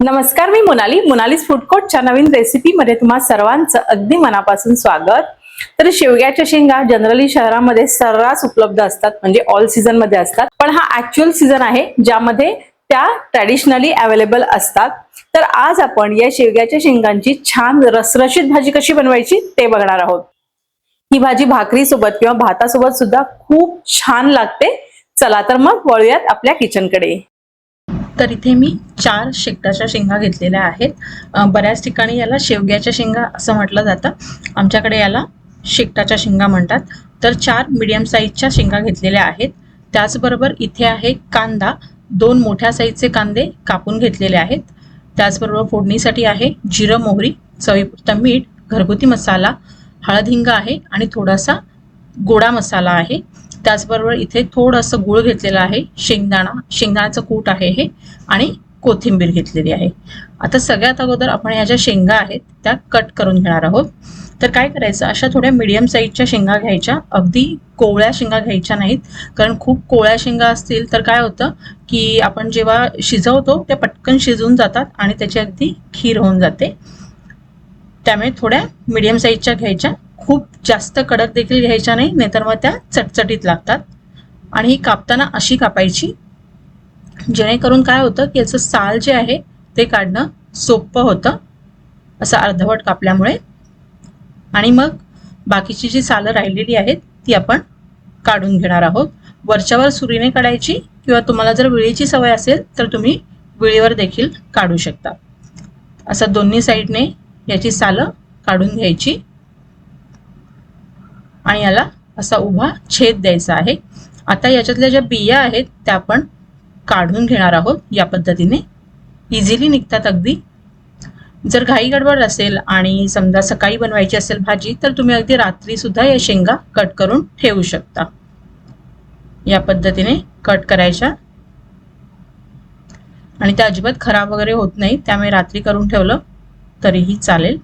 नमस्कार, मी मोनालीज फूड कोर्टच्या नवीन रेसिपीमध्ये तुम्हा सर्वांचं अगदी मनापासून स्वागत। तर शेवग्याच्या शेंगा जनरली शहरामध्ये सर्रास उपलब्ध असतात, म्हणजे ऑल सीझन मध्ये असतात, पण हा ऍक्च्युअल सीझन आहे ज्यामध्ये त्या ट्रॅडिशनली अवेलेबल असतात। तर आज आपण या शेवग्याच्या शेंगांची छान रसरशीत भाजी कशी बनवायची ते बघणार आहोत। ही भाजी भाकरी सोबत किंवा भातासोबत सुद्धा खूप छान लागते। चला तर मग वळूयात आपल्या किचनकडे। तर इथे मी 4 शेकटाच्या शेंगा घेतलेल्या आहेत। बऱ्याच ठिकाणी याला शेवग्याच्या शेंगा असं म्हटलं जातं, आमच्याकडे याला शेकटाच्या शेंगा म्हणतात। तर 4 मीडियम साईजच्या शेंगा घेतलेल्या आहेत। त्याचबरोबर इथे आहे कांदा, 2 मोठ्या साईजचे कांदे कापून घेतलेले आहेत। त्याचबरोबर फोडणीसाठी आहे जिरं, मोहरी, चवीपुरतं मीठ, घरगुती मसाला, हळद, हिंग आहे आणि थोडासा गोडा मसाला आहे। त्याचबरोबर इथे थोडंसं गूळ घेतलेला आहे, शेंगदाण्याचं कूट आहे हे, आणि कोथिंबीर घेतलेली आहे। आता सगळ्यात अगोदर आपण ह्या ज्या शेंगा आहेत त्या कट करून घेणार आहोत। तर काय करायचं, अशा थोड्या मीडियम साईजच्या शेंगा घ्यायच्या, अगदी कोवळ्या शेंगा घ्यायच्या नाहीत, कारण खूप कोवळ्या शेंगा असतील तर काय होतं की आपण जेव्हा शिजवतो त्या पटकन शिजून जातात आणि त्याची अगदी खीर होऊन जाते। त्यामुळे थोड्या मीडियम साईजच्या घ्यायच्या, खूप जास्त कडक देखील घ्यायच्या नाही, नाहीतर मग त्या चटचटीत लागतात। आणि ही कापताना अशी कापायची जेणेकरून काय होतं की याचं साल जे आहे ते काढणं सोपं होतं, असं अर्धवट कापल्यामुळे। आणि मग बाकीची जी सालं राहिलेली आहेत ती आपण काढून घेणार आहोत। वरच्यावर सुरीने काढायची, किंवा तुम्हाला जर विळीची सवय असेल तर तुम्ही विळीवर देखील काढू शकता। असं दोन्ही साईडने याची सालं काढून घ्यायची आणि याला असा उभा छेद द्यायचा आहे। आता याच्यातल्या ज्या बिया आहेत त्या आपण काढून घेणार आहोत। या पद्धतीने इझिली निघतात अगदी। जर घाई गडबड असेल आणि समजा सकाळी बनवायची असेल भाजी, तर तुम्ही अगदी रात्री सुद्धा या शेंगा कट करून ठेवू शकता। या पद्धतीने कट करायच्या आणि त्या अजिबात खराब वगैरे होत नाही, त्यामुळे रात्री करून ठेवलं तरीही चालेल।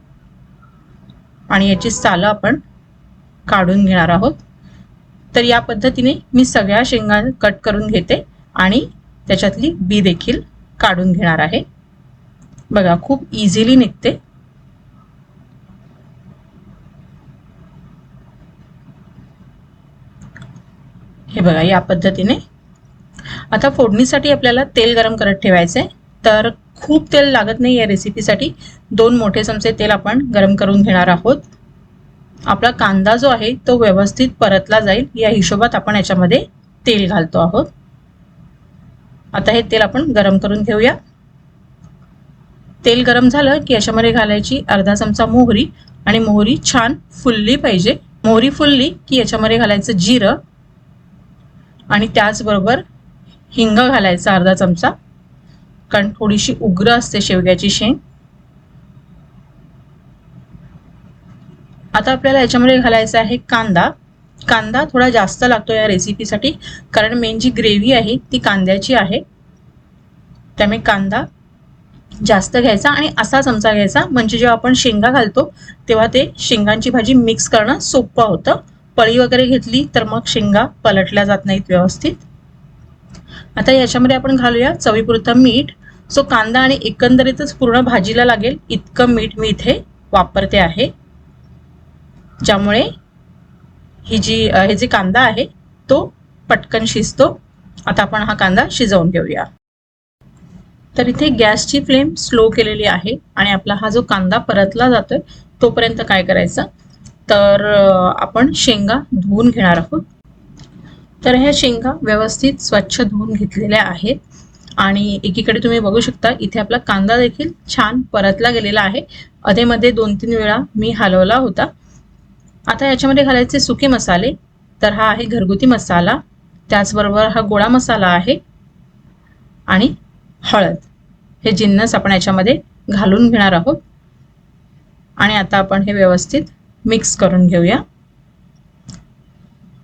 आणि याची सालं आपण काढून घेणार आहोत। तर या पद्धतीने मी सगळ्या शेंगा कट करून घेते आणि त्याच्यातली बी देखील काढून घेणार आहे। बघा, खूप इझिली निघते। हे बघा, या पद्धतीने। आता फोडणीसाठी आपल्याला तेल गरम करत ठेवायचंय। तर खूप तेल लागत नाही या रेसिपीसाठी, 2 मोठे चमचे तेल आपण गरम करून घेणार आहोत। आपला कांदा जो आहे तो व्यवस्थित परतला जाईल या हिशोबात आपण याच्यामध्ये तेल घालतो आहोत। आता हे तेल आपण गरम करून घेऊया। तेल गरम झालं की याच्यामध्ये घालायची अर्धा चमचा मोहरी, आणि मोहरी छान फुलली पाहिजे। मोहरी फुलली की याच्यामध्ये घालायचं जिरं, आणि त्याचबरोबर हिंग घालायचा अर्धा चमचा, कारण थोडीशी उग्र असते शेवग्याची शेंग। आता आपल्याला याच्यामध्ये घालायचा आहे कांदा। कांदा थोडा जास्त लागतो या रेसिपीसाठी, कारण मेन जी ग्रेव्ही आहे ती कांद्याची आहे, त्यामुळे कांदा जास्त घ्यायचा आणि असा चमचा घ्यायचा, म्हणजे जेव्हा आपण शेंगा घालतो तेव्हा ते शेंगांची भाजी मिक्स करणं सोपं होतं। पळी वगैरे घेतली तर मग शेंगा पलटल्या जात नाहीत व्यवस्थित। आता याच्यामध्ये आपण घालूया चवीपुरतं मीठ। सो कांदा आणि एकंदरीतच पूर्ण भाजीला लागेल इतकं मीठ मी इथे वापरते आहे, ज्यामुळे हे जे कांदा आहे तो पटकन शिजतो। आता आपण हा कांदा शिजवून घेऊया। तर इथे गॅसची फ्लेम स्लो केलेली आहे, आणि आपला हा जो कांदा परतला जातोय तोपर्यंत काय करायचं, तर आपण शेंगा धुवून घेणार आहोत। तर ह्या शेंगा व्यवस्थित स्वच्छ धुवून घेतलेल्या आहेत, आणि एकीकडे तुम्ही बघू शकता इथे आपला कांदा देखील छान परतला गेलेला आहे। अधेमध्ये 2-3 वेळा मी हलवला होता। आता याच्यामध्ये घालायचे सुके मसाले। तर हा आहे घरगुती मसाला, त्याचबरोबर हा गोडा मसाला आहे, आणि हळद। हे जिन्नस आपण याच्यामध्ये घालून घेणार आहोत, आणि आता आपण हे व्यवस्थित मिक्स करून घेऊया,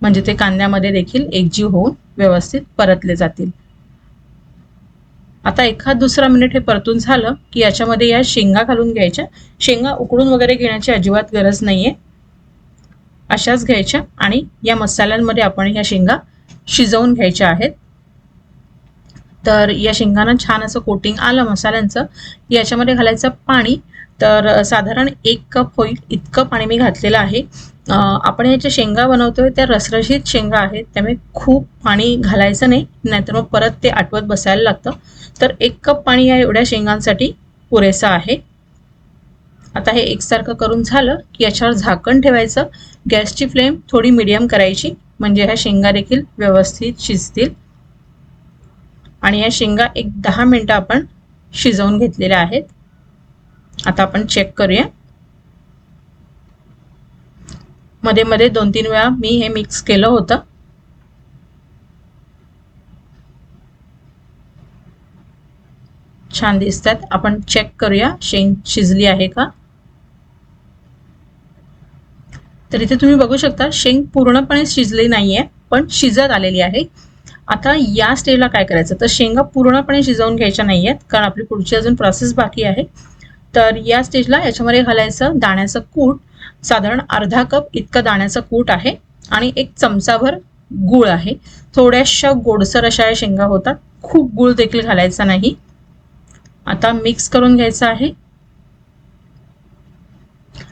म्हणजे ते कांद्यामध्ये देखील एकजीव होऊन व्यवस्थित परतले जातील। आता एखाद दुसरा मिनिट हे परतून झालं की याच्यामध्ये या शेंगा घालून घ्यायच्या। शेंगा उकडून वगैरे घेण्याची अजिबात गरज नाहीये, अशाच घ्यायच्या, आणि या मसाल्यांमध्ये आपण ह्या शेंगा शिजवून घ्यायच्या आहेत। तर या शेंगांना छान असं कोटिंग आलं मसाल्यांचं. याच्यामध्ये घालायचं पाणी. तर साधारण 1 कप होईल इतकं पाणी मी घातलेलं आहे. आपण याच्या शेंगा बनवतोय त्या रसरशीत शेंगा आहेत, त्यामुळे खूप पाणी घालायचं नाही, नाहीतर मग परत ते आटवत बसायला लागतं. तर 1 कप पाणी या एवढ्या शेंगांसाठी पुरेसं आहे. आता हे एकसारखं करून झालं की याच्यावर झाकण ठेवायचं. गॅसची फ्लेम थोडी मीडियम करायची, म्हणजे ह्या शेंगा देखील व्यवस्थित शिजतील. आणि या शेंगा एक 10 मिनिटं आपण शिजवून घेतलेल्या आहेत. आता आपण चेक करूया. मध्ये मध्ये 2-3 वेळा मी हे मिक्स केलं होतं. छान दिसतात. आपण चेक करूया शेंग शिजली आहे का. तर इथे तुम्ही बघू शकता शेंग पूर्णपणे शिजली नाहीये, पण शिजत आलेली आहे. आता या स्टेजला काय करायचं, तर शेंगा पूर्णपणे शिजवून घ्यायच्या नाहीयेत, कारण आपली पुढची अजून प्रोसेस बाकी आहे. तर या स्टेजला याच्यामध्ये घालायचं दाण्याचं कूट. साधारण अर्धा कप इतकं दाण्याचं कूट आहे आणि 1 चमचाभर गूळ आहे. थोड्याशा गोडसर अशा या शेंगा होतात, खूप गूळ देखील घालायचा नाही. आता मिक्स करून घ्यायचं आहे.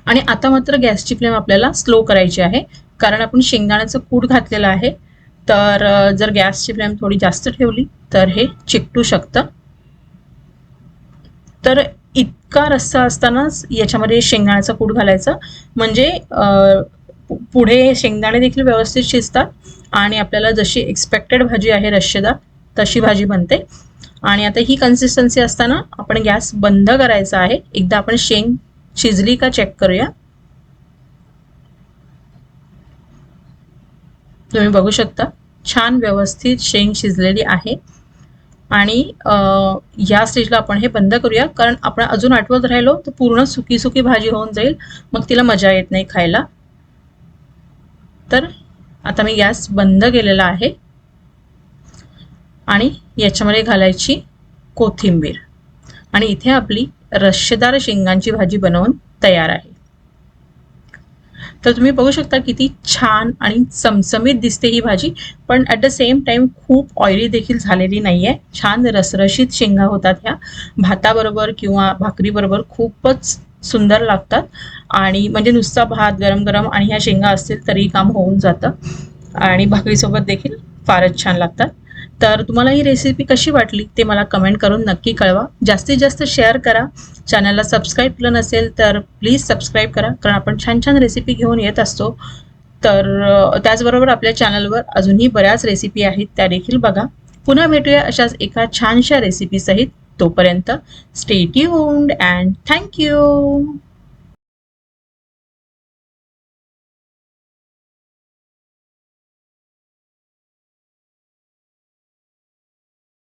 आणि आता मात्र गॅसची फ्लेम आपल्याला स्लो करायची आहे, कारण आपण शेंगदाण्याचं कूट घातलेलं आहे. तर जर गॅसची फ्लेम थोडी जास्त ठेवली तर हे चिकटू शकतं. तर इतका रस्सा असतानाच याच्यामध्ये शेंगदाण्याचं कूट घालायचं, म्हणजे पुढे शेंगदाणे देखील व्यवस्थित शिजतात आणि आपल्याला जशी एक्सपेक्टेड भाजी आहे रस्सेदार तशी भाजी बनते. आणि आता ही कन्सिस्टन्सी असताना आपण गॅस बंद करायचा आहे. एकदा आपण शेंग शिजली का चेक करूया. तुम्ही बघू शकता छान व्यवस्थित शेंग शिजलेली आहे. आणि या स्टेजला आपण हे बंद करूया, कारण आपण अजून आटवत राहिलो तर पूर्ण सुकी सुकी भाजी होऊन जाईल, मग तिला मजा येत नाही खायला. तर आता मी गॅस बंद केलेला आहे आणि याच्यामध्ये घालायची कोथिंबीर. आणि इथे आपली रस्सेदार शेंगांची भाजी बनवून तयार आहे. तर तुम्ही बघू शकता किती छान आणि चमचमीत दिसते ही भाजी, पण ॲट द सेम टाइम खूप ऑइली देखील झालेली नाही आहे. छान रसरशीत शेंगा होतात ह्या. भाताबरोबर किंवा भाकरीबरोबर खूपच सुंदर लागतात. आणि म्हणजे नुसता भात गरम गरम आणि ह्या शेंगा असतील तरी काम होऊन जातं. आणि भाकरीसोबत देखील फारच छान लागतात. तर तुम्हाला ही रेसिपी कशी वाटली ते मला कमेंट करून नक्की कळवा. जास्तीत जास्त शेअर करा. चॅनलला सबस्क्राईब केलं नसेल तर प्लीज सबस्क्राईब करा, कारण आपण छान छान रेसिपी घेऊन येत असतो. तर त्याचबरोबर आपल्या चॅनलवर अजूनही बऱ्याच रेसिपी आहेत, त्या देखील बघा. पुन्हा भेटूया अशाच एका छानशा रेसिपी सहित. तोपर्यंत स्टे ट्यून्ड अँड थँक्यू.